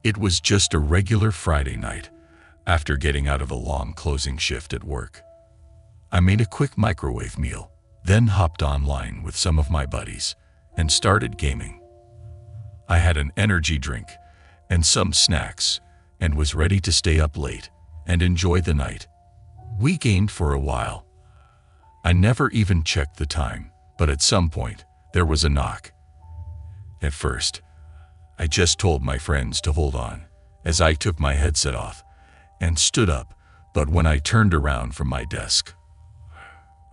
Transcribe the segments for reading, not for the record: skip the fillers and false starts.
It was just a regular Friday night, after getting out of a long closing shift at work. I made a quick microwave meal, then hopped online with some of my buddies and started gaming. I had an energy drink and some snacks and was ready to stay up late and enjoy the night. We gamed for a while. I never even checked the time, but at some point, there was a knock. At first, I just told my friends to hold on as I took my headset off and stood up, but when I turned around from my desk,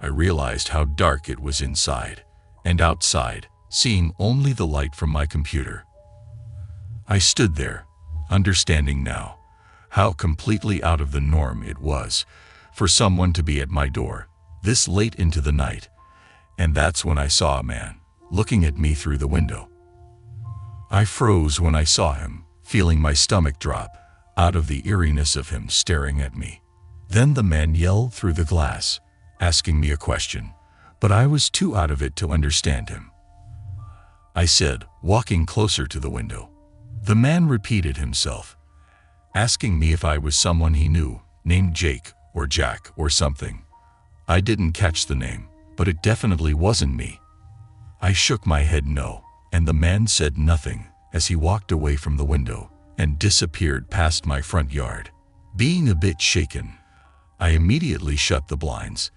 I realized how dark it was inside and outside, seeing only the light from my computer. I stood there, understanding now how completely out of the norm it was for someone to be at my door this late into the night, and that's when I saw a man looking at me through the window. I froze when I saw him, feeling my stomach drop out of the eeriness of him staring at me. Then the man yelled through the glass, asking me a question, but I was too out of it to understand him. I said, walking closer to the window. The man repeated himself, asking me if I was someone he knew, named Jake or Jack or something. I didn't catch the name, but it definitely wasn't me. I shook my head no, and the man said nothing as he walked away from the window and disappeared past my front yard. Being a bit shaken, I immediately shut the blinds,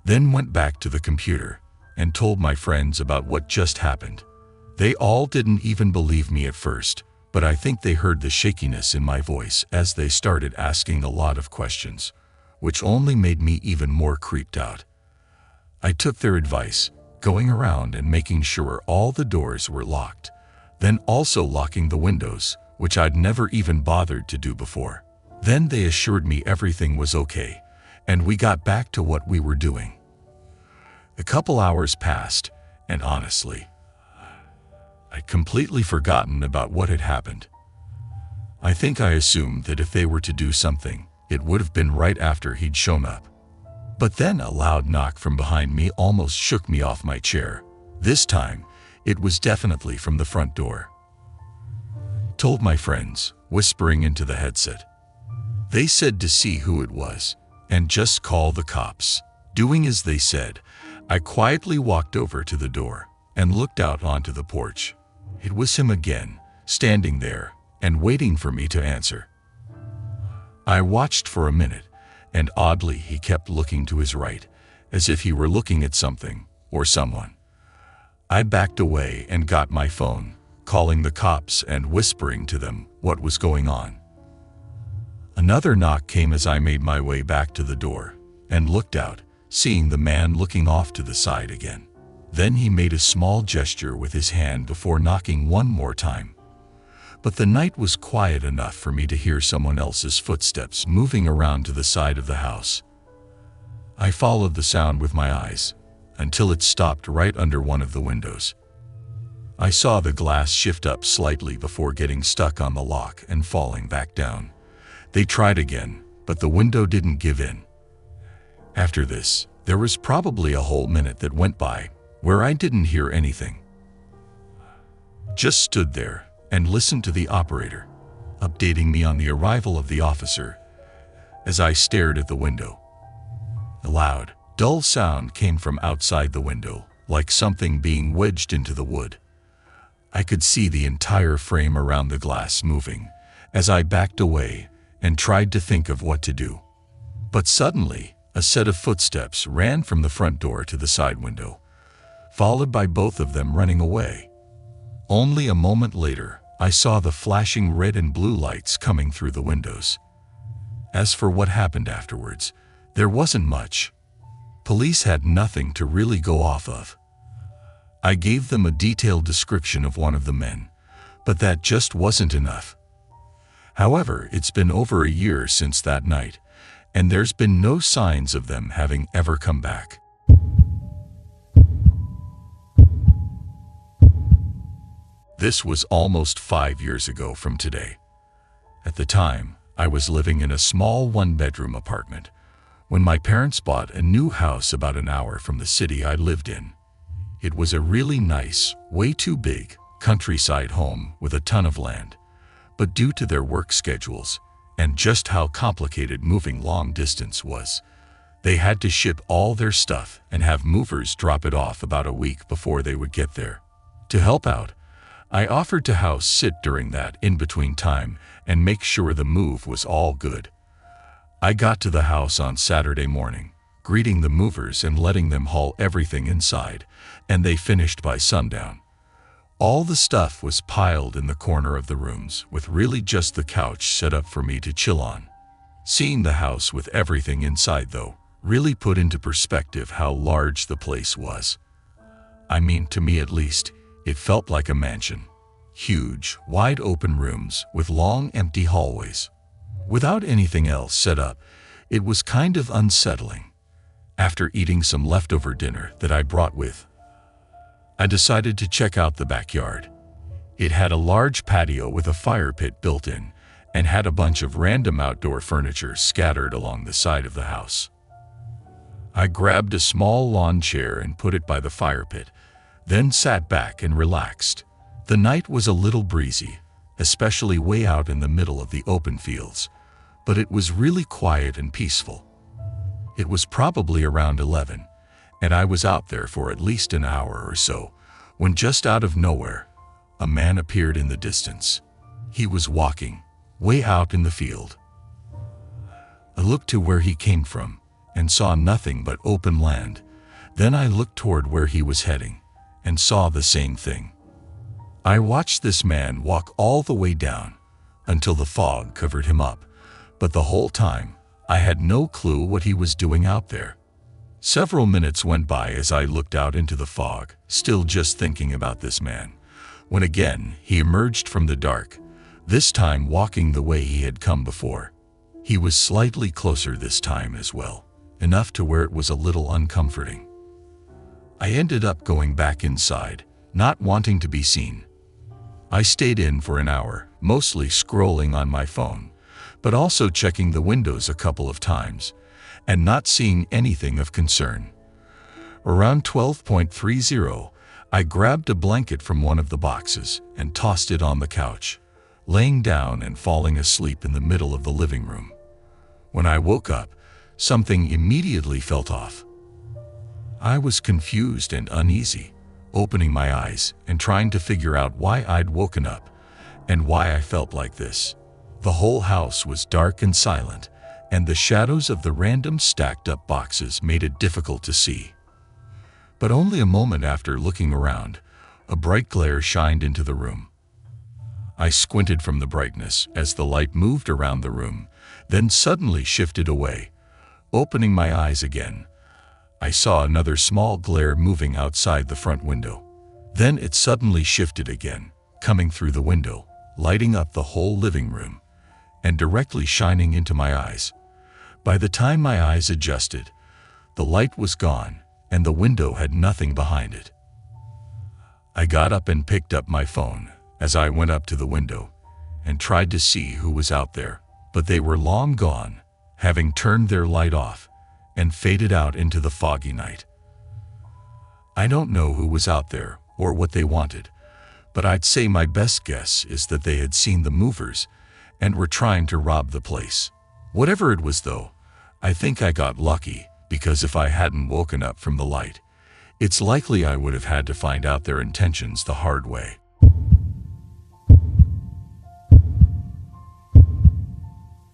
then went back to the computer and told my friends about what just happened. They all didn't even believe me at first, but I think they heard the shakiness in my voice as they started asking a lot of questions, which only made me even more creeped out. I took their advice, going around and making sure all the doors were locked, then also locking the windows, which I'd never even bothered to do before. Then they assured me everything was okay, and we got back to what we were doing. A couple hours passed, and honestly, I'd completely forgotten about what had happened. I think I assumed that if they were to do something, it would have been right after he'd shown up. But then a loud knock from behind me almost shook me off my chair. This time, it was definitely from the front door. Told my friends, whispering into the headset. They said to see who it was, and just call the cops. Doing as they said, I quietly walked over to the door and looked out onto the porch. It was him again, standing there and waiting for me to answer. I watched for a minute, and oddly he kept looking to his right, as if he were looking at something or someone. I backed away and got my phone, calling the cops and whispering to them what was going on. Another knock came as I made my way back to the door and looked out, seeing the man looking off to the side again. Then he made a small gesture with his hand before knocking one more time. But the night was quiet enough for me to hear someone else's footsteps moving around to the side of the house. I followed the sound with my eyes until it stopped right under one of the windows. I saw the glass shift up slightly before getting stuck on the lock and falling back down. They tried again, but the window didn't give in. After this, there was probably a whole minute that went by where I didn't hear anything. Just stood there and listened to the operator, updating me on the arrival of the officer as I stared at the window. A loud, dull sound came from outside the window, like something being wedged into the wood. I could see the entire frame around the glass moving as I backed away and tried to think of what to do. But suddenly, a set of footsteps ran from the front door to the side window, followed by both of them running away. Only a moment later, I saw the flashing red and blue lights coming through the windows. As for what happened afterwards, there wasn't much. Police had nothing to really go off of. I gave them a detailed description of one of the men, but that just wasn't enough. However, it's been over a year since that night, and there's been no signs of them having ever come back. This was almost 5 years ago from today. At the time, I was living in a small one-bedroom apartment when my parents bought a new house about an hour from the city I lived in. It was a really nice, way too big, countryside home with a ton of land, but due to their work schedules and just how complicated moving long distance was, they had to ship all their stuff and have movers drop it off about a week before they would get there. To help out, I offered to house sit during that in-between time and make sure the move was all good. I got to the house on Saturday morning, greeting the movers and letting them haul everything inside, and they finished by sundown. All the stuff was piled in the corner of the rooms, with really just the couch set up for me to chill on. Seeing the house with everything inside, though, really put into perspective how large the place was. I mean, to me at least, it felt like a mansion. Huge, wide-open rooms with long, empty hallways. Without anything else set up, it was kind of unsettling. After eating some leftover dinner that I brought with, I decided to check out the backyard. It had a large patio with a fire pit built in and had a bunch of random outdoor furniture scattered along the side of the house. I grabbed a small lawn chair and put it by the fire pit, then sat back and relaxed. The night was a little breezy, especially way out in the middle of the open fields, but it was really quiet and peaceful. It was probably around 11, and I was out there for at least an hour or so, when just out of nowhere, a man appeared in the distance. He was walking, way out in the field. I looked to where he came from, and saw nothing but open land. Then I looked toward where he was heading, and saw the same thing. I watched this man walk all the way down, until the fog covered him up, but the whole time, I had no clue what he was doing out there. Several minutes went by as I looked out into the fog, still just thinking about this man, when again he emerged from the dark, this time walking the way he had come before. He was slightly closer this time as well, enough to where it was a little uncomforting. I ended up going back inside, not wanting to be seen. I stayed in for an hour, mostly scrolling on my phone, but also checking the windows a couple of times, and not seeing anything of concern. Around 12:30, I grabbed a blanket from one of the boxes and tossed it on the couch, laying down and falling asleep in the middle of the living room. When I woke up, something immediately felt off. I was confused and uneasy, opening my eyes and trying to figure out why I'd woken up and why I felt like this. The whole house was dark and silent, and the shadows of the random stacked-up boxes made it difficult to see. But only a moment after looking around, a bright glare shined into the room. I squinted from the brightness as the light moved around the room, then suddenly shifted away. Opening my eyes again, I saw another small glare moving outside the front window. Then it suddenly shifted again, coming through the window, lighting up the whole living room, and directly shining into my eyes. By the time my eyes adjusted, the light was gone, and the window had nothing behind it. I got up and picked up my phone as I went up to the window and tried to see who was out there, but they were long gone, having turned their light off and faded out into the foggy night. I don't know who was out there or what they wanted, but I'd say my best guess is that they had seen the movers and were trying to rob the place. Whatever it was though, I think I got lucky, because if I hadn't woken up from the light, it's likely I would have had to find out their intentions the hard way.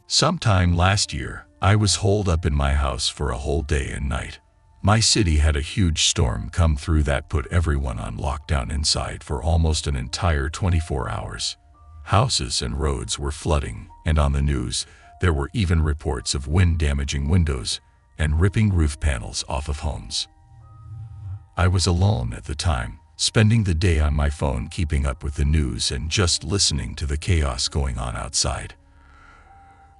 Sometime last year, I was holed up in my house for a whole day and night. My city had a huge storm come through that put everyone on lockdown inside for almost an entire 24 hours. Houses and roads were flooding, and on the news, there were even reports of wind damaging windows and ripping roof panels off of homes. I was alone at the time, spending the day on my phone keeping up with the news and just listening to the chaos going on outside.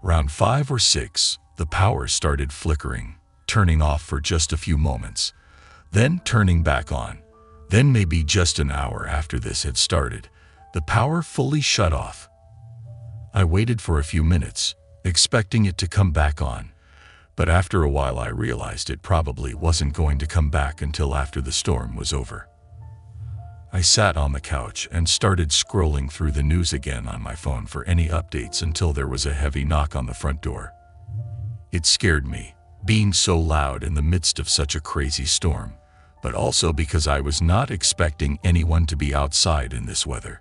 Around 5 or 6, the power started flickering, turning off for just a few moments, then turning back on. Then maybe just an hour after this had started, the power fully shut off. I waited for a few minutes, expecting it to come back on, but after a while I realized it probably wasn't going to come back until after the storm was over. I sat on the couch and started scrolling through the news again on my phone for any updates until there was a heavy knock on the front door. It scared me, being so loud in the midst of such a crazy storm, but also because I was not expecting anyone to be outside in this weather.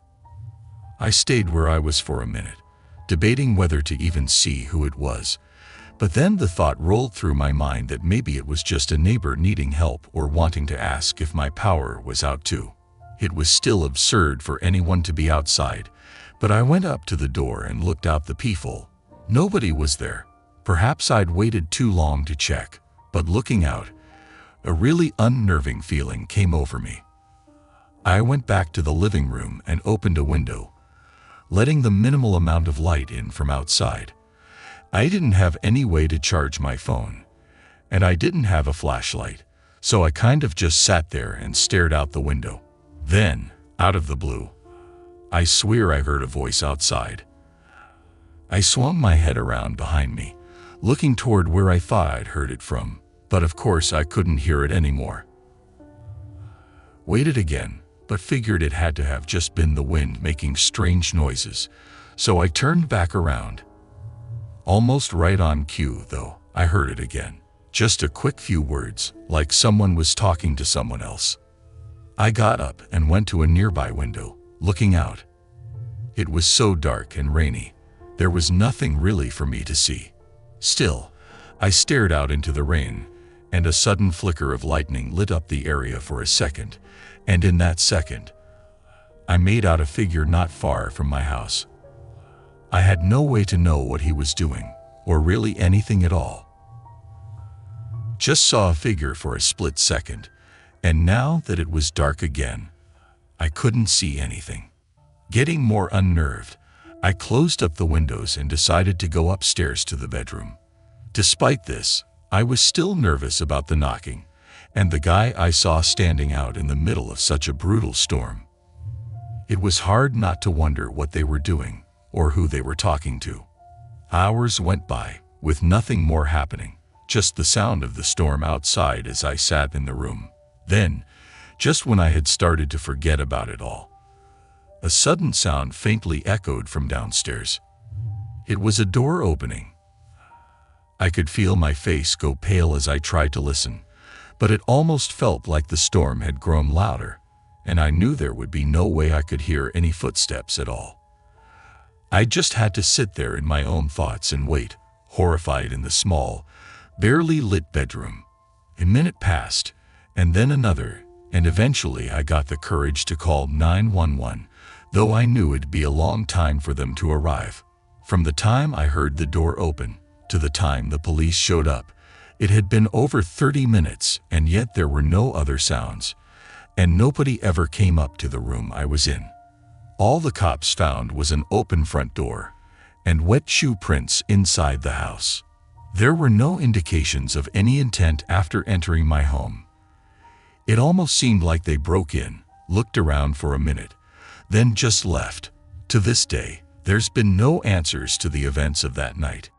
I stayed where I was for a minute, debating whether to even see who it was, but then the thought rolled through my mind that maybe it was just a neighbor needing help or wanting to ask if my power was out too. It was still absurd for anyone to be outside, but I went up to the door and looked out the peephole. Nobody was there. Perhaps I'd waited too long to check, but looking out, a really unnerving feeling came over me. I went back to the living room and opened a window, letting the minimal amount of light in from outside. I didn't have any way to charge my phone, and I didn't have a flashlight, so I kind of just sat there and stared out the window. Then, out of the blue, I swear I heard a voice outside. I swung my head around behind me, looking toward where I thought I'd heard it from, but of course I couldn't hear it anymore. Waited again, but figured it had to have just been the wind making strange noises, so I turned back around. Almost right on cue, though, I heard it again. Just a quick few words, like someone was talking to someone else. I got up and went to a nearby window, looking out. It was so dark and rainy, there was nothing really for me to see. Still, I stared out into the rain, and a sudden flicker of lightning lit up the area for a second, and in that second, I made out a figure not far from my house. I had no way to know what he was doing, or really anything at all. Just saw a figure for a split second, and now that it was dark again, I couldn't see anything. Getting more unnerved, I closed up the windows and decided to go upstairs to the bedroom. Despite this, I was still nervous about the knocking, and the guy I saw standing out in the middle of such a brutal storm. It was hard not to wonder what they were doing, or who they were talking to. Hours went by, with nothing more happening, just the sound of the storm outside as I sat in the room. Then, just when I had started to forget about it all, a sudden sound faintly echoed from downstairs. It was a door opening. I could feel my face go pale as I tried to listen, but it almost felt like the storm had grown louder, and I knew there would be no way I could hear any footsteps at all. I just had to sit there in my own thoughts and wait, horrified in the small, barely lit bedroom. A minute passed, and then another, and eventually I got the courage to call 911, though I knew it'd be a long time for them to arrive. From the time I heard the door open to the time the police showed up, it had been over 30 minutes, and yet there were no other sounds, and nobody ever came up to the room I was in. All the cops found was an open front door and wet shoe prints inside the house. There were no indications of any intent after entering my home. It almost seemed like they broke in, looked around for a minute, then just left. To this day, there's been no answers to the events of that night.